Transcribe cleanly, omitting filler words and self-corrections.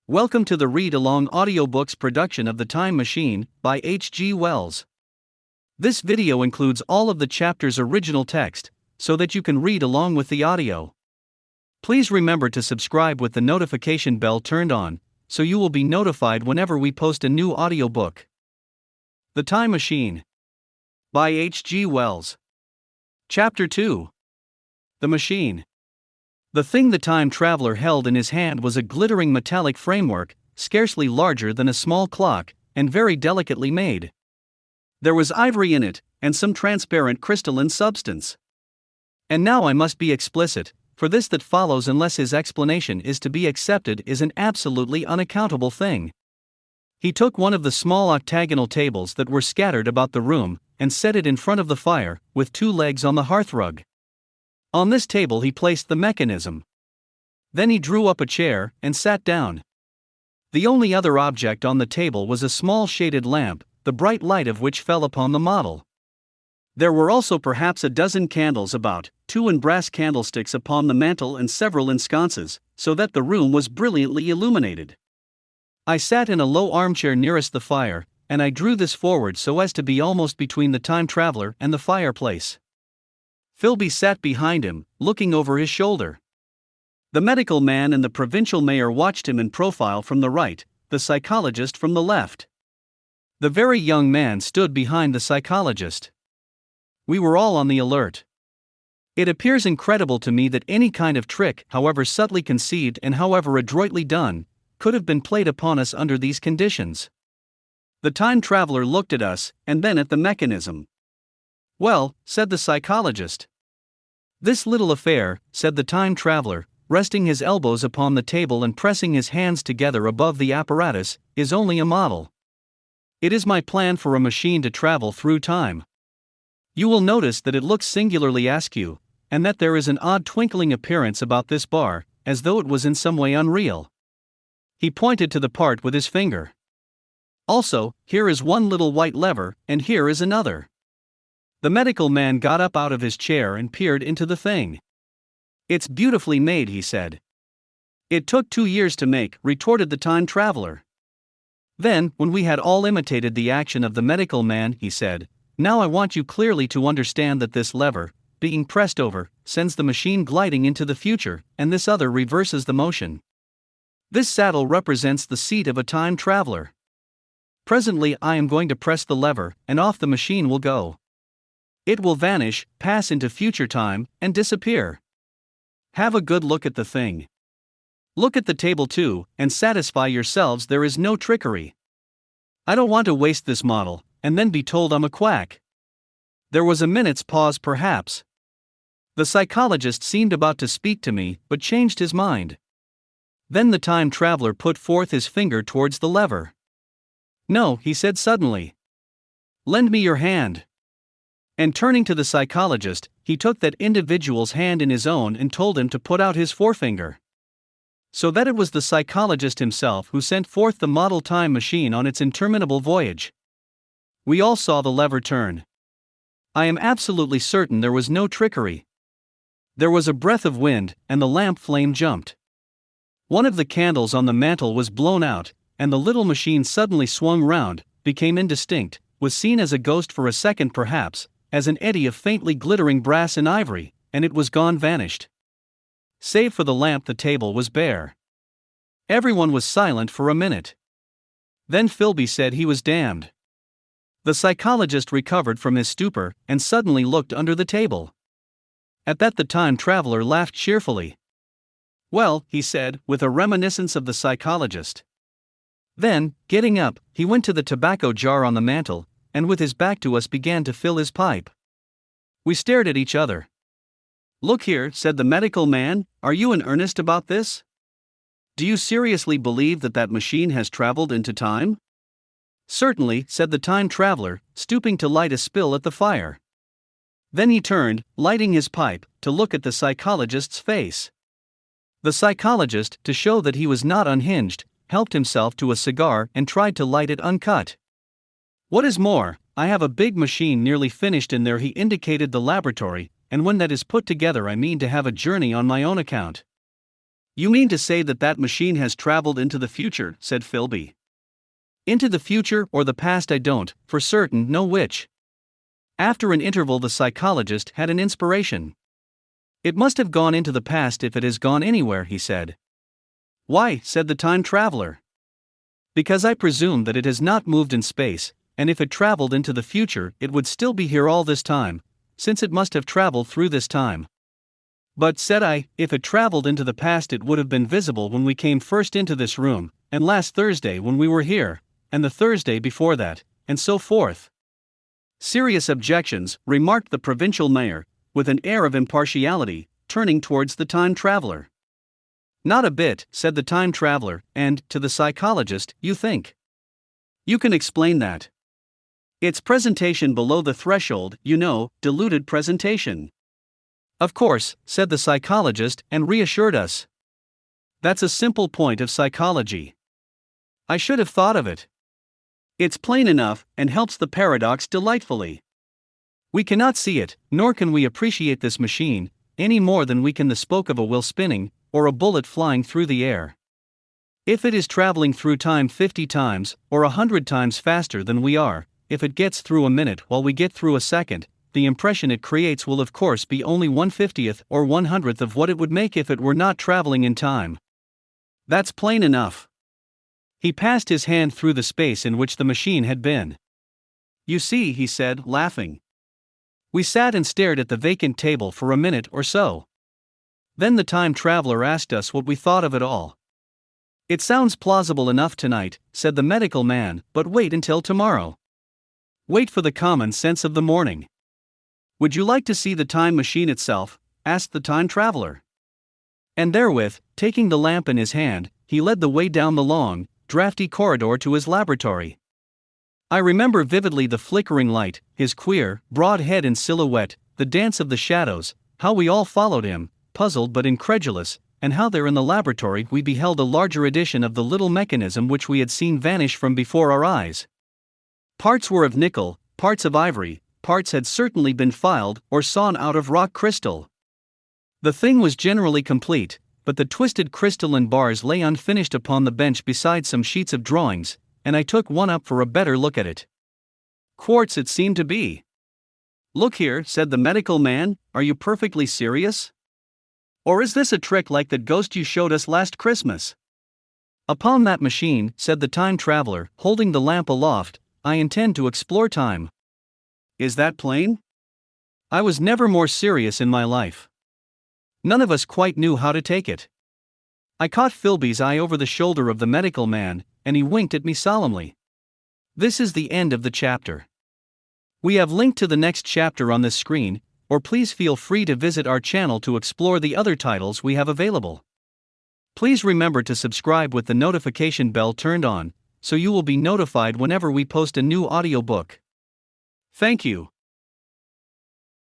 Welcome to the read-along audiobooks production of The Time Machine by H.G. Wells. This video includes all of the chapter's original text, so that you can read along with the audio. Please remember to subscribe with the notification bell turned on, so you will be notified whenever we post a new audiobook. The Time Machine by H.G. Wells. Chapter 2. The Machine. The thing the time traveler held in his hand was a glittering metallic framework, scarcely larger than a small clock, and very delicately made. There was ivory in it, and some transparent crystalline substance. And now I must be explicit, for this that follows, unless his explanation is to be accepted, is an absolutely unaccountable thing. He took one of the small octagonal tables that were scattered about the room, and set it in front of the fire, with two legs on the hearthrug. On this table he placed the mechanism. Then he drew up a chair, and sat down. The only other object on the table was a small shaded lamp, the bright light of which fell upon the model. There were also perhaps a dozen candles about, 2 in brass candlesticks upon the mantel and several in sconces, so that the room was brilliantly illuminated. I sat in a low armchair nearest the fire, and I drew this forward so as to be almost between the time traveler and the fireplace. Philby sat behind him, looking over his shoulder. The medical man and the provincial mayor watched him in profile from the right, the psychologist from the left. The very young man stood behind the psychologist. We were all on the alert. It appears incredible to me that any kind of trick, however subtly conceived and however adroitly done, could have been played upon us under these conditions. The time traveler looked at us, and then at the mechanism. "Well," said the psychologist. "This little affair," said the time traveler, resting his elbows upon the table and pressing his hands together above the apparatus, "is only a model. It is my plan for a machine to travel through time. You will notice that it looks singularly askew, and that there is an odd twinkling appearance about this bar, as though it was in some way unreal." He pointed to the part with his finger. "Also, here is one little white lever, and here is another." The medical man got up out of his chair and peered into the thing. "It's beautifully made," he said. "It took 2 years to make," retorted the time traveler. Then, when we had all imitated the action of the medical man, he said, "Now I want you clearly to understand that this lever, being pressed over, sends the machine gliding into the future, and this other reverses the motion. This saddle represents the seat of a time traveler. Presently I am going to press the lever, and off the machine will go. It will vanish, pass into future time, and disappear. Have a good look at the thing. Look at the table too, and satisfy yourselves there is no trickery. I don't want to waste this model, and then be told I'm a quack." There was a minute's pause perhaps. The psychologist seemed about to speak to me, but changed his mind. Then the time traveler put forth his finger towards the lever. "No," he said suddenly. "Lend me your hand." And turning to the psychologist, he took that individual's hand in his own and told him to put out his forefinger. So that it was the psychologist himself who sent forth the model time machine on its interminable voyage. We all saw the lever turn. I am absolutely certain there was no trickery. There was a breath of wind, and the lamp flame jumped. One of the candles on the mantel was blown out, and the little machine suddenly swung round, became indistinct, was seen as a ghost for a second perhaps, as an eddy of faintly glittering brass and ivory, and it was gone, vanished. Save for the lamp, the table was bare. Everyone was silent for a minute. Then Philby said he was damned. The psychologist recovered from his stupor, and suddenly looked under the table. At that the time traveler laughed cheerfully. "Well," he said, with a reminiscence of the psychologist. Then, getting up, he went to the tobacco jar on the mantel, and with his back to us began to fill his pipe. We stared at each other. "Look here," said the medical man, "are you in earnest about this? Do you seriously believe that that machine has traveled into time?" "Certainly," said the time traveler, stooping to light a spill at the fire. Then he turned, lighting his pipe, to look at the psychologist's face. The psychologist, to show that he was not unhinged, helped himself to a cigar and tried to light it uncut. "What is more, I have a big machine nearly finished in there." He indicated the laboratory, "and when that is put together I mean to have a journey on my own account." You mean to say that that machine has traveled into the future, said Philby. Into the future or the past, I don't, for certain, know which. After an interval, the psychologist had an inspiration. It must have gone into the past if it has gone anywhere, he said. Why, said the time traveler. Because I presume that it has not moved in space, and if it traveled into the future, it would still be here all this time, since it must have traveled through this time. But, said I, if it traveled into the past, it would have been visible when we came first into this room, and last Thursday when we were here, and the Thursday before that, and so forth. Serious objections, remarked the provincial mayor, with an air of impartiality, turning towards the time traveler. Not a bit, said the time traveler, and, to the psychologist, you think? You can explain that. It's presentation below the threshold, you know, diluted presentation. Of course, said the psychologist, and reassured us. That's a simple point of psychology. I should have thought of it. It's plain enough, and helps the paradox delightfully. We cannot see it, nor can we appreciate this machine, any more than we can the spoke of a wheel spinning, or a bullet flying through the air. If it is traveling through time 50 times, or 100 times faster than we are, if it gets through a minute while we get through a second, the impression it creates will of course be only 1/50th or 100th of what it would make if it were not traveling in time. That's plain enough. He passed his hand through the space in which the machine had been. You see, he said, laughing. We sat and stared at the vacant table for a minute or so. Then the time traveler asked us what we thought of it all. It sounds plausible enough tonight, said the medical man, but wait until tomorrow. Wait for the common sense of the morning. Would you like to see the time machine itself? Asked the time traveler. And therewith, taking the lamp in his hand, he led the way down the long, drafty corridor to his laboratory. I remember vividly the flickering light, his queer, broad head in silhouette, the dance of the shadows, how we all followed him, puzzled but incredulous, and how there in the laboratory we beheld a larger edition of the little mechanism which we had seen vanish from before our eyes. Parts were of nickel, parts of ivory, parts had certainly been filed or sawn out of rock crystal. The thing was generally complete, but the twisted crystalline bars lay unfinished upon the bench beside some sheets of drawings, and I took one up for a better look at it. Quartz it seemed to be. Look here, said the medical man, are you perfectly serious? Or is this a trick like that ghost you showed us last Christmas? Upon that machine, said the time traveler, holding the lamp aloft, I intend to explore time. Is that plain? I was never more serious in my life. None of us quite knew how to take it. I caught Philby's eye over the shoulder of the medical man, and he winked at me solemnly. This is the end of the chapter. We have linked to the next chapter on this screen, or please feel free to visit our channel to explore the other titles we have available. Please remember to subscribe with the notification bell turned on, so you will be notified whenever we post a new audiobook. Thank you.